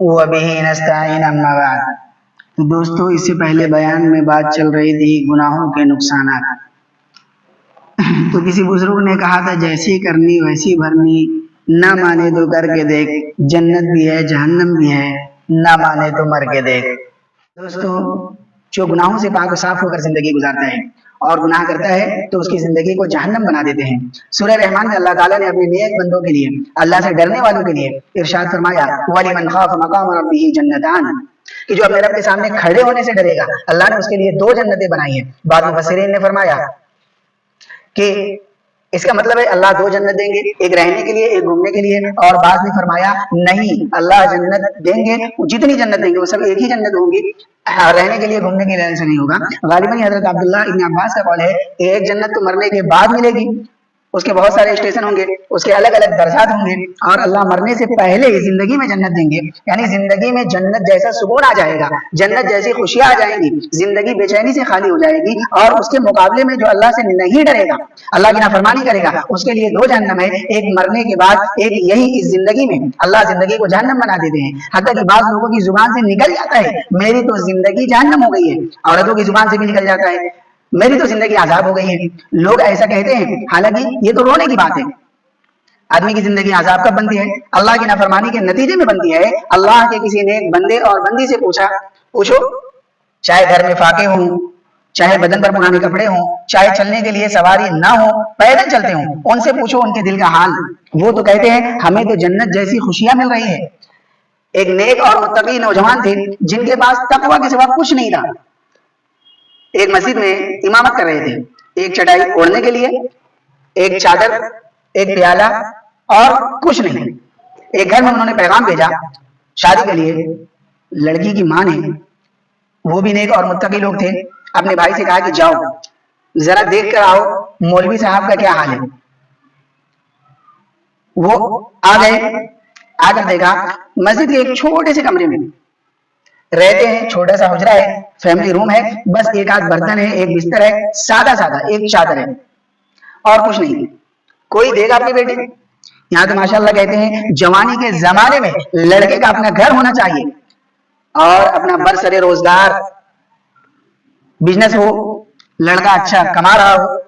وَبِهِ نَسْتَعِينُ أَمَّا بَعْدُ۔ تو دوستو اس سے پہلے بیان میں بات چل رہی تھی گناہوں کے نقصانات۔ تو کسی بزرگ نے کہا تھا جیسی کرنی ویسی بھرنی، نہ مانے تو کر کے دیکھ، جنت بھی ہے جہنم بھی ہے، نہ مانے تو مر کے دیکھ۔ دوستو جو گناہوں سے پاک و صاف ہو کر زندگی گزارتا ہے اور گناہ کرتا ہے تو اس کی زندگی کو جہنم بنا دیتے ہیں۔ سورہ رحمان میں اللہ تعالیٰ نے اپنے نیک بندوں کے لیے، اللہ سے ڈرنے والوں کے لیے ارشاد فرمایا وَلِمَنْ خَافَ مَقَامَ رَبِّهِ جَنَّتَانِ، کہ جو اپنے رب کے سامنے کھڑے ہونے سے ڈرے گا اللہ نے اس کے لیے 2 جنتیں بنائی ہیں۔ بعض مفسرین نے فرمایا کہ اس کا مطلب ہے اللہ 2 جنت دیں گے، ایک رہنے کے لیے ایک گھومنے کے لیے، اور بعض نے فرمایا نہیں اللہ جنت دیں گے، جتنی جنت دیں گے وہ سب ایک ہی جنت ہوں گی، رہنے کے لیے گھومنے کے لیے ایسا نہیں ہوگا۔ غالباً حضرت عبداللہ ابن عباس کا قول ہے ایک جنت تو مرنے کے بعد ملے گی، اس کے بہت سارے اسٹیشن ہوں گے، اس کے الگ الگ درجات ہوں گے، اور اللہ مرنے سے پہلے ہی زندگی میں جنت دیں گے، یعنی زندگی میں جنت جیسا سکون آ جائے گا، جنت جیسی خوشیاں آ جائیں گی، زندگی بے چینی سے خالی ہو جائے گی، اور اس کے مقابلے میں جو اللہ سے نہیں ڈرے گا، اللہ کی نافرمانی کرے گا، اس کے لیے 2 جہنم ہے، ایک مرنے کے بعد، ایک یہی اس زندگی میں۔ اللہ زندگی کو جہنم بنا دیتے ہیں، حتیٰ کہ بعض لوگوں کی زبان سے نکل جاتا ہے میری تو زندگی جہنم ہو گئی ہے، عورتوں کی زبان سے بھی نکل جاتا ہے میری تو زندگی عذاب ہو گئی ہے۔ لوگ ایسا کہتے ہیں، حالانکہ یہ تو رونے کی بات ہے۔ آدمی کی زندگی عذاب کب بنتی ہے؟ اللہ کی نافرمانی کے نتیجے میں بنتی ہے۔ اللہ کے کسی نیک بندے اور بندی سے پوچھو، چاہے گھر میں فاقے ہوں، چاہے بدن پر پرانے کپڑے ہوں، چاہے چلنے کے لیے سواری نہ ہو، پیدل چلتے ہوں، ان سے پوچھو ان کے دل کا حال، وہ تو کہتے ہیں ہمیں تو جنت جیسی خوشیاں مل رہی ہے۔ ایک نیک اور متقی نوجوان تھے جن کے پاس تقوی کے سوا کچھ نہیں تھا، ایک مسجد میں امامت کر رہے تھے، ایک چٹائی اوڑھنے کے لیے، ایک چادر، ایک پیالہ اور کچھ نہیں۔ ایک گھر میں انہوں نے پیغام بھیجا شادی کے لیے، لڑکی کی ماں نے، وہ بھی نیک اور متقی لوگ تھے، اپنے بھائی سے کہا کہ جاؤ ذرا دیکھ کر آؤ مولوی صاحب کا کیا حال ہے۔ وہ آ گئے، آ کر دیکھا مسجد کے ایک چھوٹے سے کمرے میں رہتے ہیں، چھوٹا سا حجرہ ہے، فیملی روم ہے، بس ایک آدھ برتن ہے، ایک بستر ہے، سادہ ایک چادر ہے اور کچھ نہیں۔ کوئی دے گا اپنی بیٹی؟ یہاں تو ماشاءاللہ کہتے ہیں جوانی کے زمانے میں لڑکے کا اپنا گھر ہونا چاہیے اور اپنا برسر روزگار بزنس ہو، لڑکا اچھا کما رہا ہو،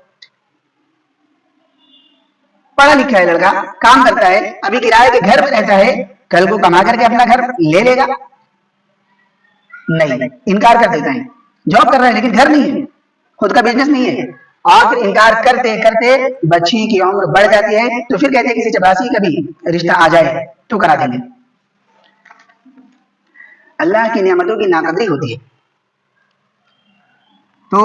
پڑھا لکھا ہے لڑکا، کام کرتا ہے، ابھی کرائے کے گھر میں رہتا ہے، کل کو کما کر کے اپنا گھر لے لے گا؟ نہیں، انکار کر دیتا ہے، جاب کر رہا ہے لیکن گھر نہیں ہے، خود کا بزنس نہیں ہے، اور پھر انکار کرتے کرتے بچی کی عمر بڑھ جاتی ہے تو پھر کہتے ہیں کسی چپراسی کا بھی رشتہ آ جائے تو کرا دیں گے۔ اللہ کی نعمتوں کی ناقدری ہوتی ہے۔ تو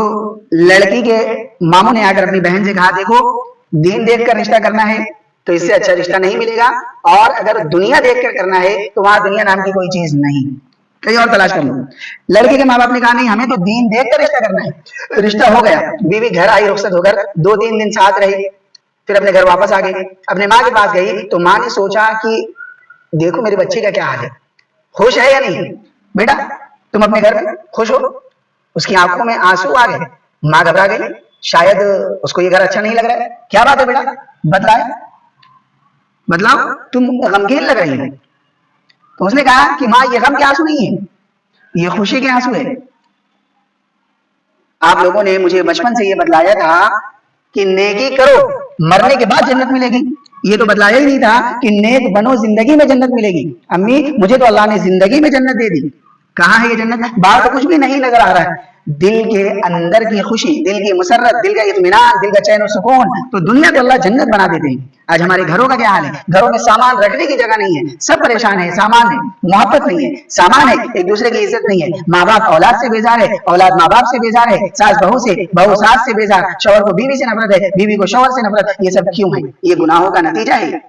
لڑکی کے ماموں نے آ کر اپنی بہن سے کہا دیکھو دین دیکھ کر رشتہ کرنا ہے تو اس سے اچھا رشتہ نہیں ملے گا، اور اگر دنیا دیکھ کر کرنا ہے تو وہاں دنیا نام کی کوئی چیز نہیں، کہیں اور تلاش کر لو۔ لڑکے کے ماں باپ نے کہا نہیں ہمیں تو دین دیکھ کر رشتہ کرنا ہے۔ رشتہ ہو گیا، بیوی گھر آئی رخصت ہو کر، 2-3 دن ساتھ رہی، پھر اپنے گھر واپس آ گئی، اپنے ماں کے پاس گئی تو ماں نے سوچا کہ دیکھو میرے بچے کا کیا حال ہے، خوش ہے یا نہیں؟ بیٹا تم اپنے گھر میں خوش ہو؟ اس کی آنکھوں میں آنسو آ گئے، ماں گھبرا گئی، شاید اس کو یہ گھر اچھا نہیں لگ رہا ہے، کیا بات ہے بیٹا بتلاؤ تم غمگین لگ رہی ہو۔ تو اس نے کہا کہ ماں یہ غم کے آنسو نہیں ہے، یہ خوشی کے آنسو ہے۔ آپ لوگوں نے مجھے بچپن سے یہ بتلایا تھا کہ نیکی کرو مرنے کے بعد جنت ملے گی، یہ تو بتلایا ہی نہیں تھا کہ نیک بنو زندگی میں جنت ملے گی۔ امی مجھے تو اللہ نے زندگی میں جنت دے دی، کہاں ہے یہ جنت؟ باہر تو کچھ بھی نہیں نظر آ رہا ہے، دل کے اندر کی خوشی، دل کی مسرت، دل کا اطمینان، دل کا چین و سکون تو دنیا کو اللہ جنت بنا دیتے ہیں۔ آج ہمارے گھروں کا کیا حال ہے؟ گھروں میں سامان رکھنے کی جگہ نہیں ہے، سب پریشان ہے، سامان ہے، محبت نہیں ہے، سامان ہے، ایک دوسرے کی عزت نہیں ہے، ماں باپ اولاد سے بیزار ہے، اولاد ماں باپ سے بیزار ہے، ساس بہو سے، بہو ساس سے بیزار، شوہر کو بیوی سے نفرت ہے، بیوی کو شوہر سے نفرت۔ یہ سب کیوں ہے؟ یہ گناہوں کا نتیجہ ہے۔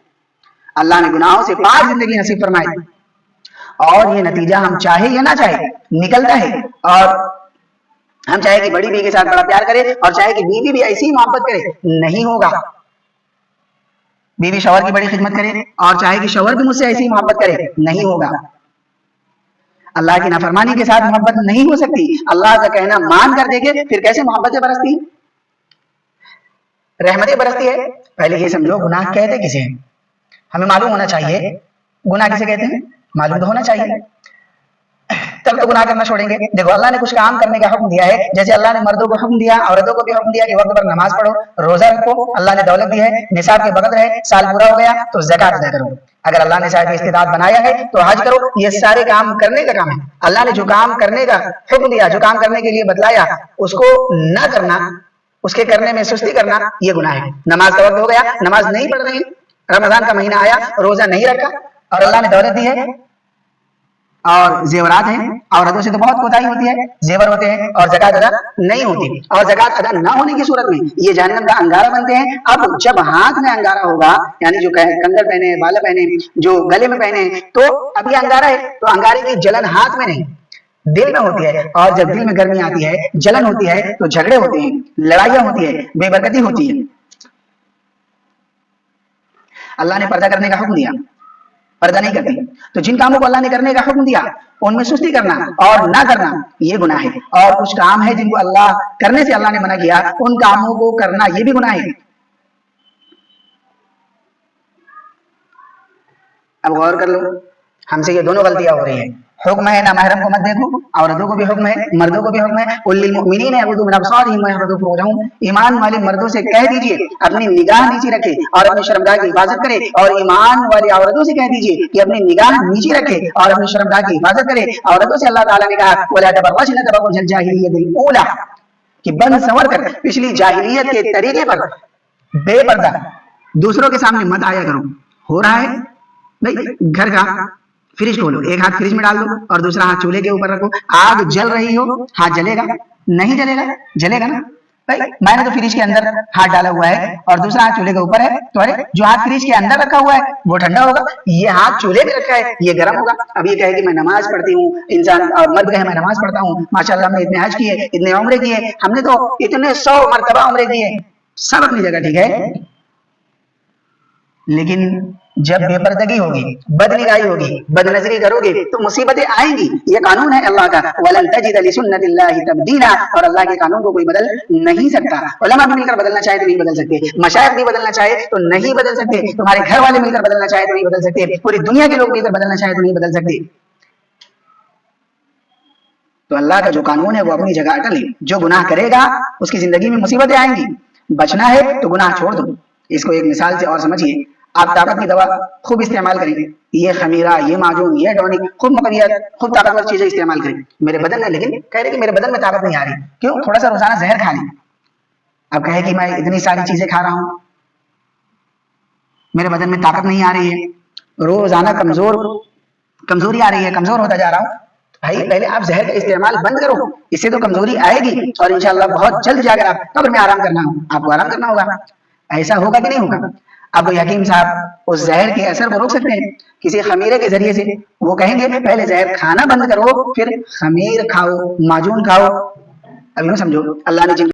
اللہ نے گناہوں سے پاک زندگی نصیب فرمائی، اور یہ نتیجہ ہم چاہے یا نہ چاہے نکلتا ہے، اور ہم چاہے کہ بڑی بیوی کے ساتھ بڑا پیار کرے اور چاہے کہ بیوی بھی ایسی ہی محبت کرے، نہیں ہوگا۔ بیوی شوہر کی بڑی خدمت کرے اور چاہے کہ شوہر بھی مجھ سے ایسی محبت کرے، نہیں ہوگا۔ اللہ کی نافرمانی کے ساتھ محبت نہیں ہو سکتی، اللہ کا کہنا مان کر دیکھے پھر کیسے محبتیں برستی، رحمتیں برستی ہے۔ پہلے یہ سمجھو گناہ کہتے کسے ہیں؟ ہمیں معلوم ہونا چاہیے گناہ کسے کہتے ہیں۔ معلوم تو ہونا چاہیے، تب تو گناہ کرنا چھوڑیں گے۔ دیکھو اللہ نے کچھ کام کرنے کا حکم دیا ہے، جیسے اللہ نے مردوں کو حکم دیا، عورتوں کو بھی حکم دیا کہ وقت پر نماز پڑھو، روزہ رکھو، اللہ نے دولت دی ہے، نصاب کے وقت رہے، سال پورا ہو گیا تو زکات ادا کرو، اگر اللہ نے صاحب استطاعت بنایا ہے تو حج کرو۔ یہ سارے کام کرنے کا کام ہے۔ اللہ نے جو کام کرنے کا حکم دیا، جو کام کرنے کے لیے بتلایا، اس کو نہ کرنا، اس کے کرنے میں سستی کرنا، یہ گناہ ہے۔ نماز کا وقت ہو گیا، نماز نہیں پڑھ رہی، رمضان کا مہینہ آیا، روزہ نہیں رکھا، اور اللہ نے دولت دی ہے اور زیورات ہیں، عورتوں سے تو بہت کوتاہی ہوتی ہے، زیور ہوتے ہیں اور زکات ادا نہیں ہوتی، اور زکات ادا نہ ہونے کی صورت میں یہ جہنم کا انگارہ بنتے ہیں۔ اب جب ہاتھ میں انگارہ ہوگا، یعنی جو کنگن پہنے، بالا پہنے، جو گلے میں پہنے، تو اب یہ انگارہ ہے، تو انگارے کی جلن ہاتھ میں نہیں دل میں ہوتی ہے، اور جب دل میں گرمی آتی ہے، جلن ہوتی ہے، تو جھگڑے ہوتے ہیں، لڑائیاں ہوتی ہے، بے برکتی ہوتی ہے۔ اللہ نے پردہ کرنے کا حکم دیا، پردہ نہیں کرتی، تو جن کاموں کو اللہ نے کرنے کا حکم دیا ان میں سستی کرنا اور نہ کرنا یہ گناہ ہے، اور کچھ کام ہے جن کو اللہ کرنے سے اللہ نے منع کیا، ان کاموں کو کرنا یہ بھی گناہ ہے۔ اب غور کر لو، ہم سے یہ دونوں غلطیاں ہو رہی ہیں۔ حکم ہے نامحرم کو مت دیکھو، عورتوں کو بھی حکم ہے، مردوں کو بھی حکم ہے، قل للمؤمنین یغضوا من ابصارہم ویحفظوا فروجہم، ایمان والے مردوں سے کہہ دیجئے اپنی نگاہ نیچی رکھے اور اپنی شرمگاہ کی حفاظت کرے، اور ایمان والی عورتوں سے کہہ دیجئے کہ اپنی نگاہ نیچی رکھے اور اپنی شرمگاہ کی حفاظت کرے۔ عورتوں سے اللہ تعالیٰ نے کہا ولا تبرجن تبرج الجاہلیۃ الاولی، کہ بن سنور کر پچھلی جاہلیت کے طریقے پر بے پردہ دوسروں کے سامنے مت آیا کرو۔ ہو رہا ہے بھائی، گھر کا فریج کھولو، ایک ہاتھ فریج میں ڈال دو اور دوسرا ہاتھ چولہے کے اوپر رکھو، آگ جل رہی ہو، ہاتھ جلے گا؟ نہیں جلے گا، جلے گا نا بھائی، میں نے تو فریج کے اندر ہاتھ ڈالا ہوا ہے اور دوسرا ہاتھ چولہے کے اوپر ہے، تو ارے جو ہاتھ فریج کے اندر رکھا ہوا ہے وہ ٹھنڈا ہوگا، یہ ہاتھ چولہے میں رکھا ہے یہ گرم ہوگا۔ اب یہ کہے کہ میں نماز پڑھتی ہوں، انسان اور مرد کہے میں نماز پڑھتا ہوں، ماشاءاللہ ہم نے اتنے حج کیے، اتنے عمرے کیے، ہم نے تو اتنے 100 مرتبہ عمرے کیے، سب اپنی جگہ ٹھیک ہے، لیکن جب بے پردگی ہوگی، بد نگاہی ہوگی، بد نظری کرو گے تو مصیبتیں آئیں گی۔ یہ قانون ہے اللہ کا، وَلَن تَجِدَ لِسُنَّتِ اللَّهِ تَبْدِيلًا، اور اللہ کے قانون کو کوئی بدل نہیں سکتا۔ علماء بھی مل کر بدلنا چاہے تو نہیں بدل سکتے، مشائخ بھی بدلنا چاہے تو نہیں بدل سکتے، تمہارے گھر والے مل کر بدلنا چاہے تو نہیں بدل سکتے، پوری دنیا کے لوگ مل کر بدلنا چاہے تو نہیں بدل سکتے۔ تو اللہ کا جو قانون ہے وہ اپنی جگہ اٹل ہے، جو گناہ کرے گا اس کی زندگی میں مصیبتیں آئیں گی، بچنا ہے تو گناہ چھوڑ دو۔ اس کو ایک مثال سے اور سمجھیے، آپ طاقت کی دوا خوب استعمال کریں، یہ خمیرہ، یہ معجون، یہ ٹونک، خوب مقویات، خوب طاقتور چیزیں استعمال کریں میرے بدن میں، لیکن کہہ رہے کہ میرے بدن میں طاقت نہیں آ رہی، کیوں؟ تھوڑا سا روزانہ زہر کھا لیں۔ اب کہے کہ میں اتنی ساری چیزیں کھا رہا ہوں، میرے بدن میں طاقت نہیں آ رہی ہے، روزانہ کمزوری آ رہی ہے، کمزور ہوتا جا رہا ہوں، بھائی پہلے آپ زہر کا استعمال بند کرو، اس سے تو کمزوری آئے گی، اور انشاءاللہ بہت جلد جا کر آپ قبر میں آرام کرنا، آپ کو آرام کرنا ہوگا۔ ایسا ہوگا کہ نہیں ہوگا؟ اب حکیم صاحب اس زہر کے اثر کو روک سکتے ہیں کسی خمیرے کے ذریعے سے، وہ کہیں گے پہلے زہر کھانا بند کرو پھر خمیر کھاؤ، معجون کھاؤ۔ اب یوں سمجھو اللہ نے جن